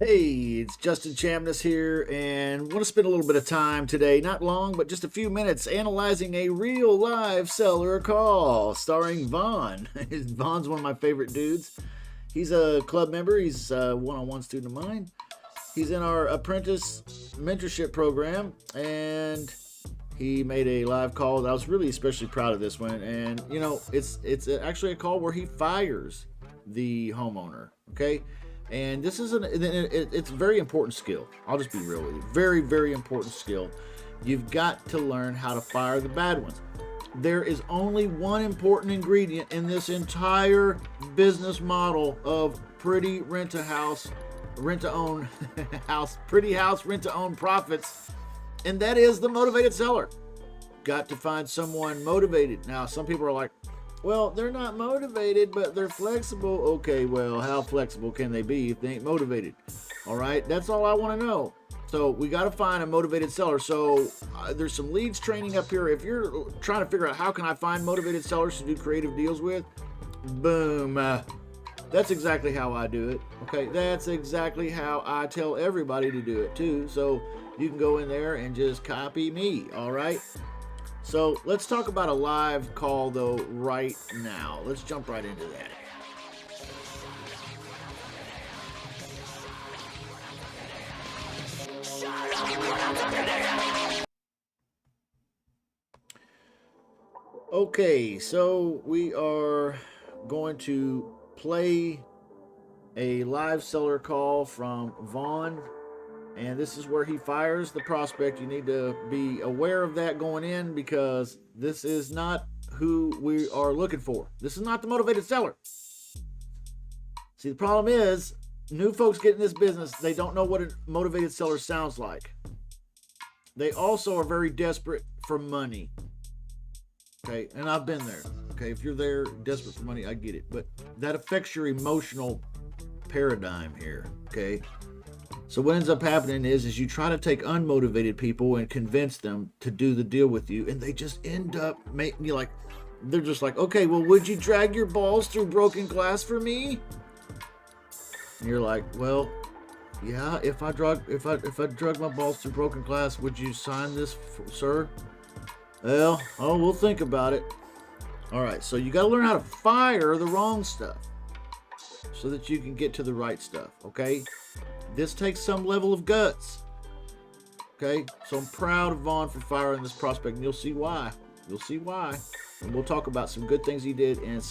Hey, it's Justin Chamness here, and want to spend a little bit of time today, not long, but just a few minutes, analyzing a real live seller call starring Vaughan. Vaughn's one of my favorite dudes. He's a club member, he's a one on one student of mine. He's in our apprentice mentorship program, and he made a live call. I was really especially proud of this one, and it's actually a call where he fires the homeowner. Okay, and this is it's a very important skill. I'll just be real with you. Very, very important skill. You've got to learn how to fire the bad ones. There is only one important ingredient in this entire business model of pretty rent a house, rent to own house, pretty house, rent to own profits, and that is the motivated seller. Got to find someone motivated. Now, some people are like, well, they're not motivated, but they're flexible. Okay, well, how flexible can they be if they ain't motivated? All right, that's all I want to know. So we got to find a motivated seller. So there's some leads training up here. If you're trying to figure out how can I find motivated sellers to do creative deals with, boom. That's exactly how I do it. Okay, that's exactly how I tell everybody to do it too. So you can go in there and just copy me. All right. So let's talk about a live call though right now. Let's jump right into that. Okay, so we are going to play a live seller call from Vaughan, and this is where he fires the prospect. You need to be aware of that going in because this is not who we are looking for. This is not the motivated seller. See, the problem is new folks get in this business, they don't know what a motivated seller sounds like. They also are very desperate for money. Okay, and I've been there. Okay, if you're there desperate for money, I get it. But that affects your emotional paradigm here. Okay. So what ends up happening is you try to take unmotivated people and convince them to do the deal with you, and they just end up making you like, they're just like, okay, well, would you drag your balls through broken glass for me? And you're like, well, yeah, if I drug my balls through broken glass, would you sign this, sir? Well, we'll think about it. All right, so you got to learn how to fire the wrong stuff so that you can get to the right stuff, okay? This takes some level of guts, okay? So I'm proud of Vaughan for firing this prospect, and you'll see why. You'll see why. And we'll talk about some good things he did and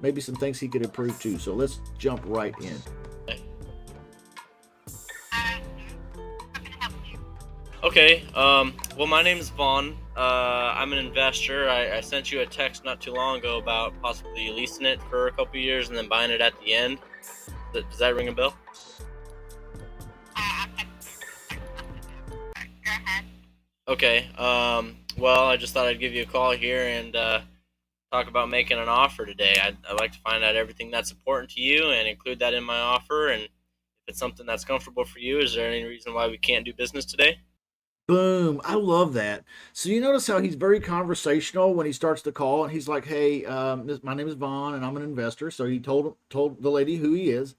maybe some things he could improve too. So let's jump right in. Okay, well, my name is Vaughan. I'm an investor. I sent you a text not too long ago about possibly leasing it for a couple years and then buying it at the end. Does that ring a bell? Okay, well, I just thought I'd give you a call here and talk about making an offer today. I'd like to find out everything that's important to you and include that in my offer. And if it's something that's comfortable for you, is there any reason why we can't do business today? Boom. I love that. So you notice how he's very conversational when he starts the call, and he's like, hey, my name is Vaughn and I'm an investor. So he told the lady who he is.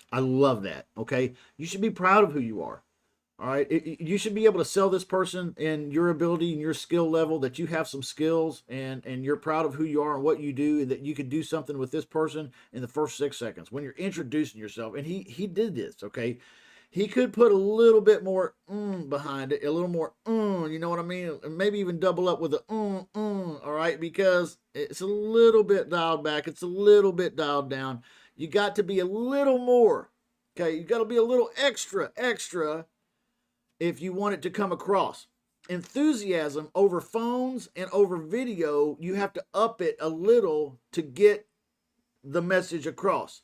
I love that. Okay. You should be proud of who you are. All right. You should be able to sell this person in your ability and your skill level, that you have some skills and you're proud of who you are and what you do, and that you could do something with this person in the first 6 seconds when you're introducing yourself. And he did this. Okay. He could put a little bit more behind it, a little more you know what I mean? Maybe even double up with a all right, because it's a little bit dialed back, it's a little bit dialed down. You got to be a little more, okay? You got to be a little extra if you want it to come across. Enthusiasm over phones and over video, you have to up it a little to get the message across.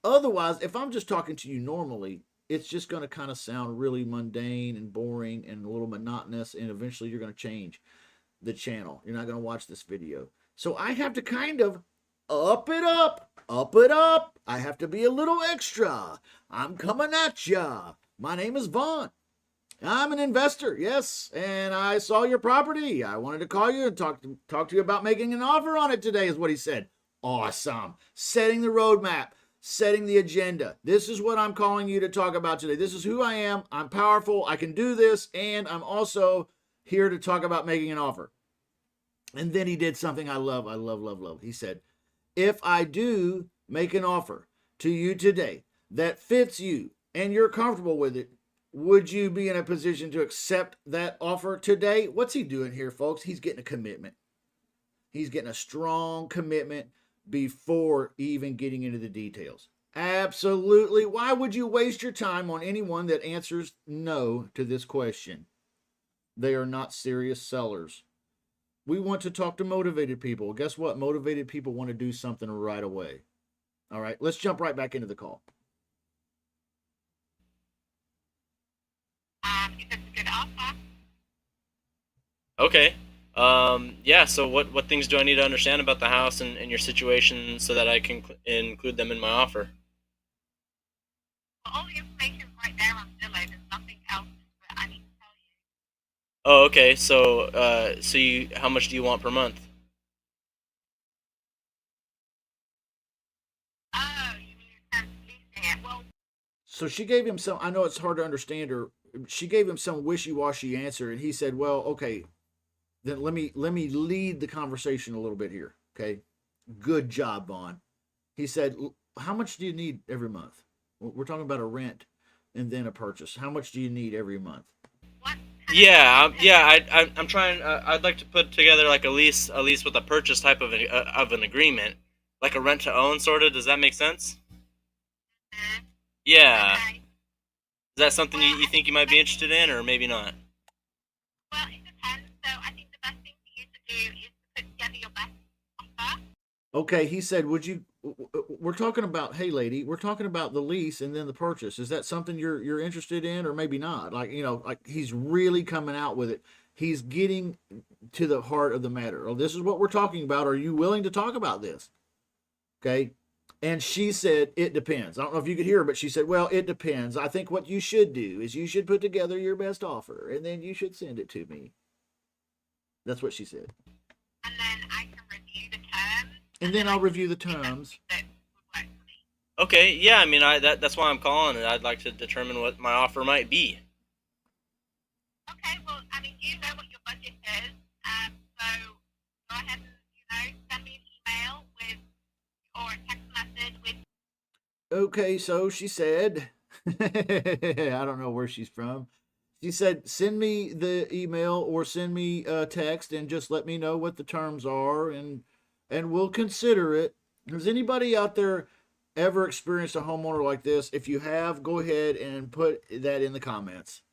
Otherwise, if I'm just talking to you normally, it's just going to kind of sound really mundane and boring and a little monotonous, and eventually you're going to change the channel. You're not going to watch this video. So I have to kind of up it up. I have to be a little extra. I'm coming at ya. My name is Vaughn. I'm an investor, yes, and I saw your property. I wanted to call you and talk to you about making an offer on it today, is what he said. Awesome. Setting the roadmap. setting the agenda. This is what I'm calling you to talk about today. This is who I am. I'm powerful. I can do this. And I'm also here to talk about making an offer. And then he did something I love. I love, love, love. He said, if I do make an offer to you today that fits you and you're comfortable with it, would you be in a position to accept that offer today? What's he doing here, folks? He's getting a commitment. He's getting a strong commitment before even getting into the details. Absolutely. Why would you waste your time on anyone that answers no to this question? They are not serious sellers. We want to talk to motivated people. Guess what? Motivated people want to do something right away. All right, let's jump right back into the call. If it's a good offer. Okay. Yeah. So what things do I need to understand about the house and your situation so that I can include them in my offer? Well, all the information's right there on Zillow. There's nothing else that I need to tell you. Oh, okay. So how much do you want per month? Oh, you mean in terms of leasing it? Well, So she gave him some, I know it's hard to understand her. She gave him some wishy-washy answer, and he said, well, okay, then let me lead the conversation a little bit here. Okay. Good job, Vaughan. He said, how much do you need every month? We're talking about a rent and then a purchase. How much do you need every month? what? I'm trying. I'd like to put together like a lease with a purchase type of an agreement, like a rent to own sort of. Does that make sense? Yeah. Okay. Is that something you think you might be interested in, or maybe not? Well, it depends. So I think the best thing for you to do is to put together your best offer. Okay, he said, would you, we're talking about, hey lady, we're talking about the lease and then the purchase. Is that something you're interested in or maybe not? Like, like he's really coming out with it. He's getting to the heart of the matter. Oh, this is what we're talking about. Are you willing to talk about this? Okay. And she said, it depends. I don't know if you could hear her, but she said, well, it depends. I think what you should do is you should put together your best offer and then you should send it to me. That's what she said. And then I can review the terms. And then I'll review the see if that's terms. something that would work for me. Okay. Yeah. I mean, that's why I'm calling it. I'd like to determine what my offer might be. Okay, well, I mean, you know what your budget is. So go ahead and, send me an email with, or a text message with. Okay, so she said, I don't know where she's from. She said, send me the email or send me a text and just let me know what the terms are and we'll consider it. Has anybody out there ever experienced a homeowner like this? If you have, go ahead and put that in the comments.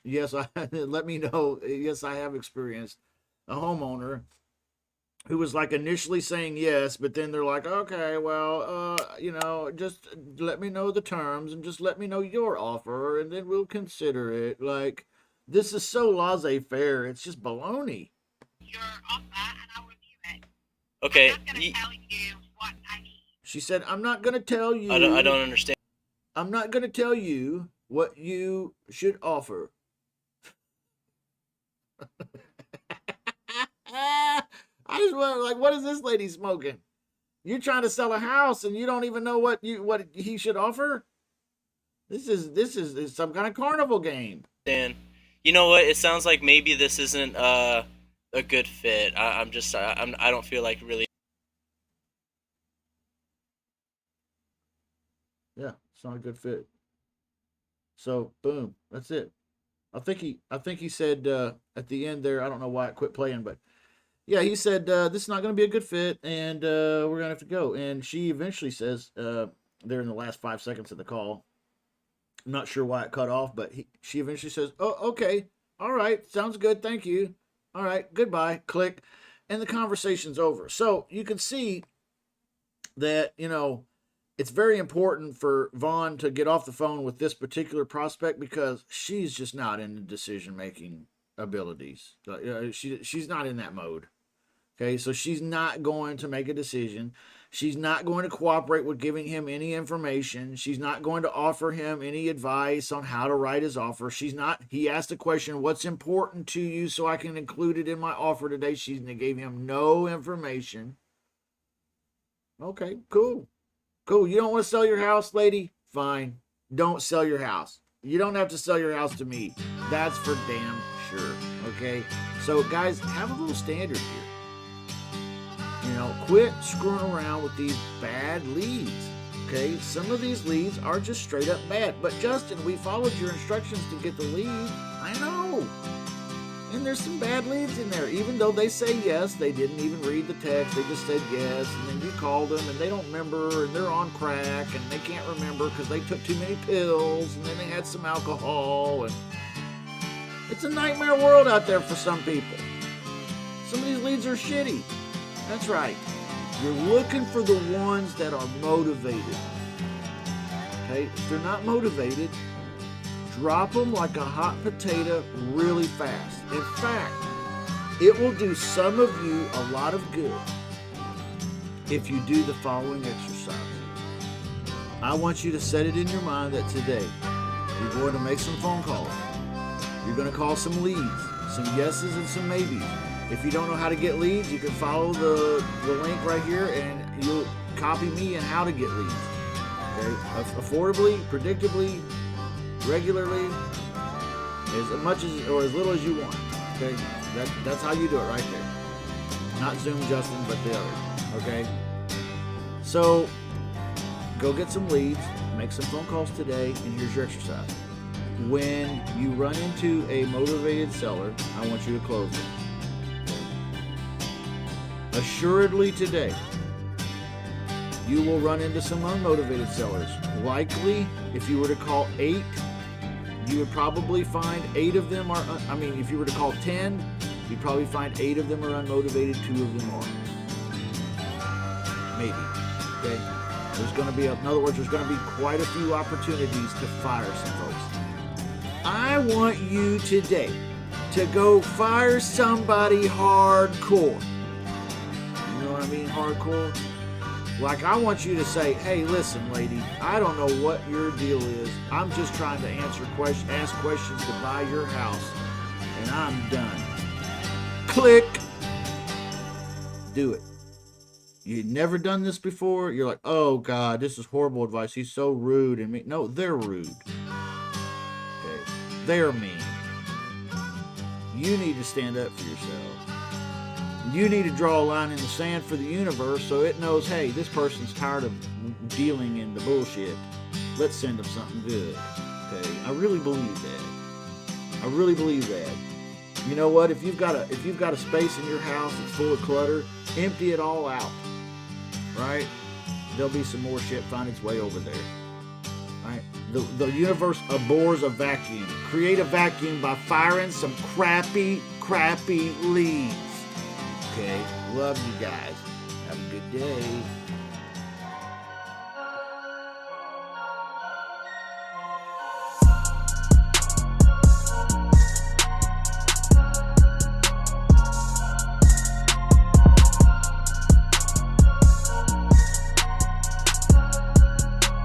Yes, let me know. Yes, I have experienced a homeowner who was like initially saying yes, but then they're like, okay, well, just let me know the terms and just let me know your offer and then we'll consider it. Like, this is so laissez-faire. It's just baloney. Your offer, and I'll review it. Okay. I'm not going to tell you what I need. She said, I'm not going to tell you. I don't understand. I'm not going to tell you what you should offer. I just want, like, what is this lady smoking? You're trying to sell a house and you don't even know what he should offer? This is some kind of carnival game. Dan, you know what? It sounds like maybe this isn't a good fit. I don't feel like really. Yeah, it's not a good fit. So boom, that's it. I think he said at the end there, I don't know why it quit playing, but yeah, he said this is not going to be a good fit, and we're going to have to go. And she eventually says there in the last 5 seconds of the call, I'm not sure why it cut off, but she eventually says, oh, okay, all right, sounds good, thank you. All right, goodbye, click, and the conversation's over. So you can see that, it's very important for Vaughan to get off the phone with this particular prospect because she's just not in the decision-making abilities. She's not in that mode. Okay, so she's not going to make a decision. She's not going to cooperate with giving him any information. She's not going to offer him any advice on how to write his offer. He asked the question, what's important to you so I can include it in my offer today? She gave him no information. Okay, cool. Cool. You don't want to sell your house, lady? Fine. Don't sell your house. You don't have to sell your house to me. That's for damn sure. Okay? So, guys, have a little standard here. Quit screwing around with these bad leads. Okay? Some of these leads are just straight up bad. But, Justin, we followed your instructions to get the lead. I know. And there's some bad leads in there. Even though they say yes, they didn't even read the text. They just said yes. And then you called them and they don't remember. And they're on crack and they can't remember because they took too many pills. And then they had some alcohol. And it's a nightmare world out there for some people. Some of these leads are shitty. That's right. You're looking for the ones that are motivated. Okay? If they're not motivated, drop them like a hot potato really fast. In fact, it will do some of you a lot of good if you do the following exercise. I want you to set it in your mind that today you're going to make some phone calls. You're going to call some leads, some yeses and some maybes. If you don't know how to get leads, you can follow the link right here and you'll copy me on how to get leads. Okay? Affordably, predictably, regularly, as much as or as little as you want. Okay, that's how you do it right there. Not Zoom, Justin, but the other. Okay. So go get some leads, make some phone calls today, and here's your exercise. When you run into a motivated seller, I want you to close it. Assuredly today, you will run into some unmotivated sellers. Likely, if you were to call 8, you would probably find 8 of them are, if you were to call 10, you'd probably find 8 of them are unmotivated, 2 of them are. Maybe. Okay? There's going to be, in other words, there's going to be quite a few opportunities to fire some folks. I want you today to go fire somebody hardcore. You know what I mean, hardcore? Like, I want you to say, hey, listen, lady, I don't know what your deal is. I'm just trying to ask questions to buy your house, and I'm done. Click. Do it. You've never done this before. You're like, oh, God, this is horrible advice. He's so rude. And no, they're rude. Okay. They're mean. You need to stand up for yourself. You need to draw a line in the sand for the universe so it knows, hey, this person's tired of dealing in the bullshit. Let's send them something good. Okay? I really believe that. I really believe that. You know what? If you've got a space in your house that's full of clutter, empty it all out. Right? There'll be some more shit find its way over there. Right? The universe abhors a vacuum. Create a vacuum by firing some crappy leads. Okay, love you guys. Have a good day.